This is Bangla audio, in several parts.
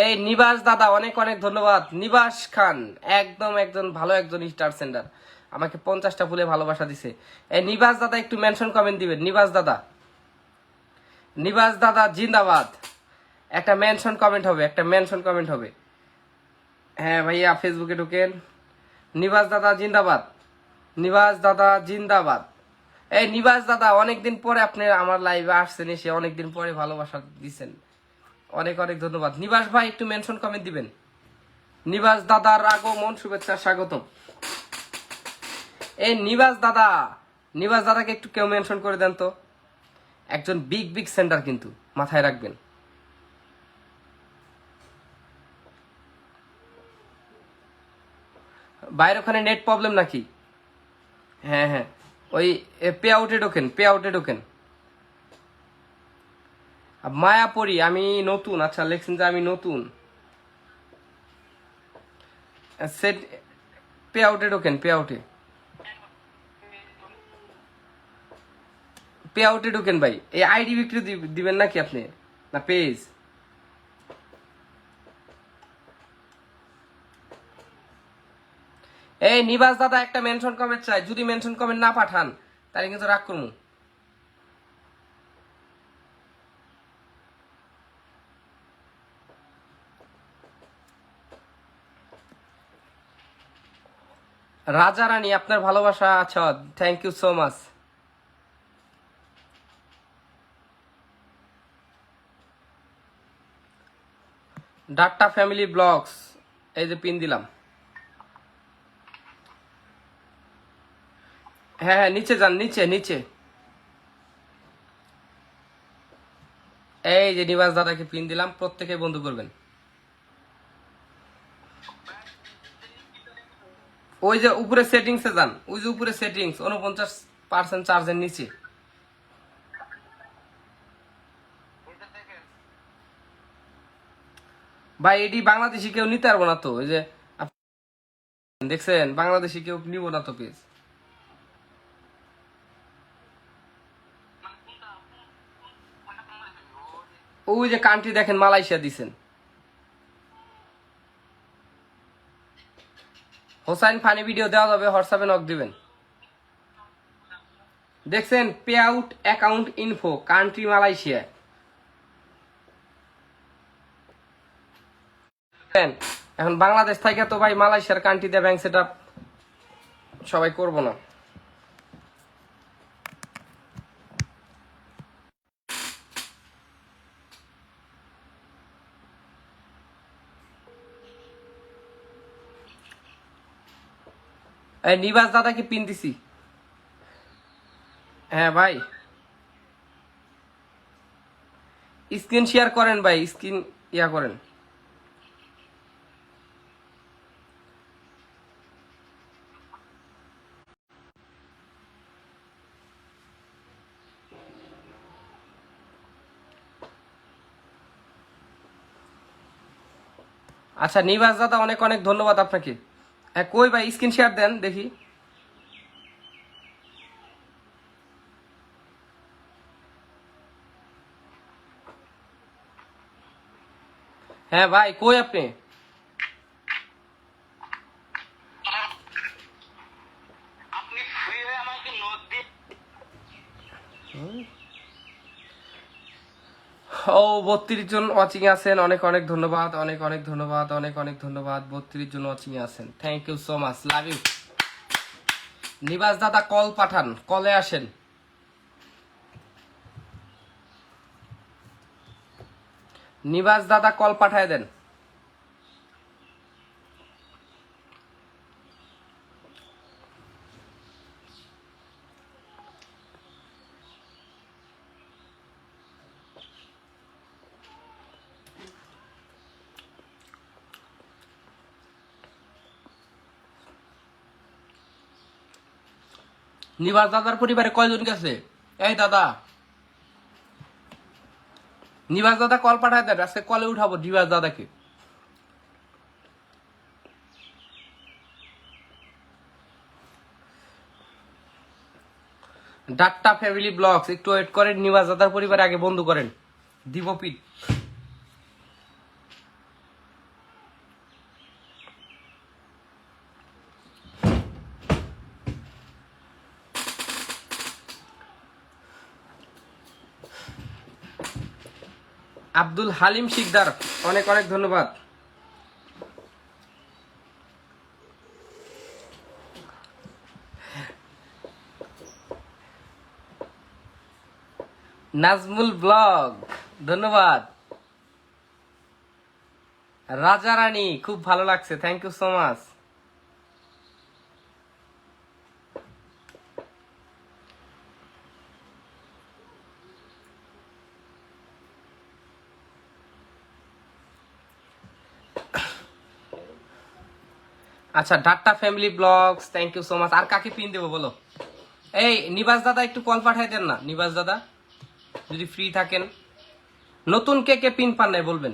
এই নিবাস দাদা অনেক অনেক ধন্যবাদ। নিবাস খান একদম একজন ভালো একজন স্টার সেন্ডার, আমাকে 50টা ফুলে ভালোবাসা দিছে। এই নিবাস দাদা একটু মেনশন কমেন্ট দিবেন। নিবাস দাদা, নিবাস দাদা জিন্দাবাদ। একটা মেনশন কমেন্ট হবে, একটা মেনশন কমেন্ট হবে। হ্যাঁ ভাইয়া ফেসবুকে ঢুকেন। নিবাস দাদা জিন্দাবাদ, নিবাস দাদা জিন্দাবাদ। এই নিবাস দাদা অনেকদিন পরে আপনি আমার লাইভে আসছেন, এসে অনেকদিন পরে ভালোবাসা দিচ্ছেন, অনেক অনেক ধন্যবাদ। নিবাস ভাই একটু মেনশন কমেন্ট দিবেন। নিবাস দাদার আগমন শুভেচ্ছা স্বাগতম। এই নিবাস দাদা, নিবাস দাদাকে একটু কেউ মেনশন করে দেন তো। একজন বিগ বিগ সেন্টার কিন্তু, মাথায় রাখবেন। বাইরে ওখানে নেট প্রবলেম নাকি? হ্যাঁ হ্যাঁ, ওই পে আউটে ঢোকেন, পে আউটে ঢোকেন। মায়াপরি আমি নতুন, আচ্ছা লেখছেন যে আমি নতুন। সেট পে আউটে ঢোকেন, পে আউটে, পে আউটে ঢোকেন ভাই। এই আইডি বিক্রি দিবেন নাকি আপনি, না পেজ? এই নিবাস দাদা একটা মেনশন কমেন্ট চাই, যদি মেনশন কমেন্ট না পাঠান তাহলে কিন্তু রাগ করবো। রাজা রানী আপনার ভালোবাসা, আচ্ছা thank you so much. Data family blogs, এই যে পিন দিলাম। হ্যাঁ হ্যাঁ নিচে যান, নিচে নিচে। এই যে নিবাস দাদাকে পিন দিলাম, প্রত্যেকে বন্ধু করবেন। ওই যে উপরে সেটিংসে যান, ওই যে উপরে সেটিংস 49% চার্জের নিচে। ভাই এটি বাংলাদেশি কেউ নিতে পারবো না তো, ওই যে দেখছেন বাংলাদেশি কেউ নিব না তো পেজ। ওই যে কান্ট্রি দেখেন মালয়েশিয়া দিছেন। হোসাইন ফানি ভিডিও দেওয়া যাবে, হোয়াটসঅ্যাপে নক দিবেন। দেখছেন pay out account info, country Malaysia. এখন বাংলাদেশ থেকে তো ভাই মালয়েশিয়ার কান্ট্রিতে ব্যাংক সেট আপ সবাই করবো না। এই নিবাস দাদাকে পিন দিছি। হ্যাঁ ভাই স্ক্রিন শেয়ার করেন ভাই, স্ক্রিন ইয়া করেন। আচ্ছা নিবাস দাদা অনেক অনেক ধন্যবাদ আপনাকে। হ্যাঁ কই ভাই স্ক্রিন শেয়ার দেন দেখি। হ্যাঁ ভাই কই আপনি? ও 32 জন ওয়াচিং আছেন, অনেক অনেক ধন্যবাদ, অনেক অনেক ধন্যবাদ, অনেক অনেক ধন্যবাদ। 32 জন ওয়াচিং আছেন, thank you so much, love you. Nibas দাদা কল পাঠান, কলে আসেন। নিবাস দাদা কল পাঠায় দেন। নিবাস দাদার পরিবারে কয়জন গেছে? এই দাদা, নিবাস দাদা কল পাঠায় দেন, আজকে কলে উঠাবো নিবাস দাদাকে। ডাট্টা ফ্যামিলি ব্লগস একটু ওয়েট করেন, নিবাস দাদার পরিবারে আগে বন্ধু করেন, দিব পিট। আব্দুল হালিম শিকদার, অনেক অনেক ধন্যবাদ। নাজমুল ব্লগ, ধন্যবাদ। রাজা রানী, খুব ভালো লাগছে, থ্যাংক ইউ সো মাচ। আচ্ছা, data family blogs, thank you so much. আর কাকে পিন দেবো বলো? এই নিবাস দাদা একটু কল পাঠাই দেন না, নিবাস দাদা যদি ফ্রি থাকেন। নতুন কে কে পিন পান নাই বলবেন,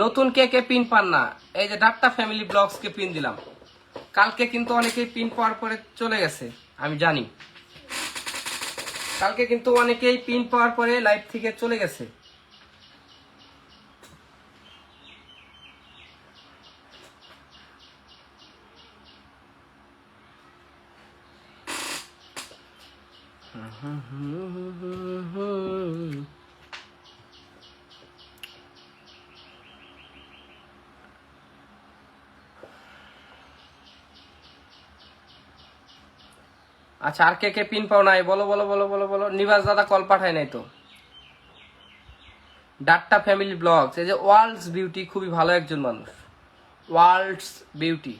নতুন কে কে পিন পান না? এই যে ডাটা ফ্যামিলি ব্লগস কে পিন দিলাম, কালকে কিন্তু অনেকেই পিন পাওয়ার পরে চলে গেছে, আমি জানি। কালকে কিন্তু অনেকেই পিন পাওয়ার পরে লাইভ থেকে চলে গেছে। আচ্ছা, আর কে কে পিন পাও নাই বলো বলো বলো বলো বলো। নিবাস দাদা কল পাঠায় নাই তো। ডাট্টা ফ্যামিলি ব্লগস, এই যে ওয়ার্ল্ডস বিউটি, খুবই ভালো একজন মানুষ, ওয়ার্ল্ডস বিউটি।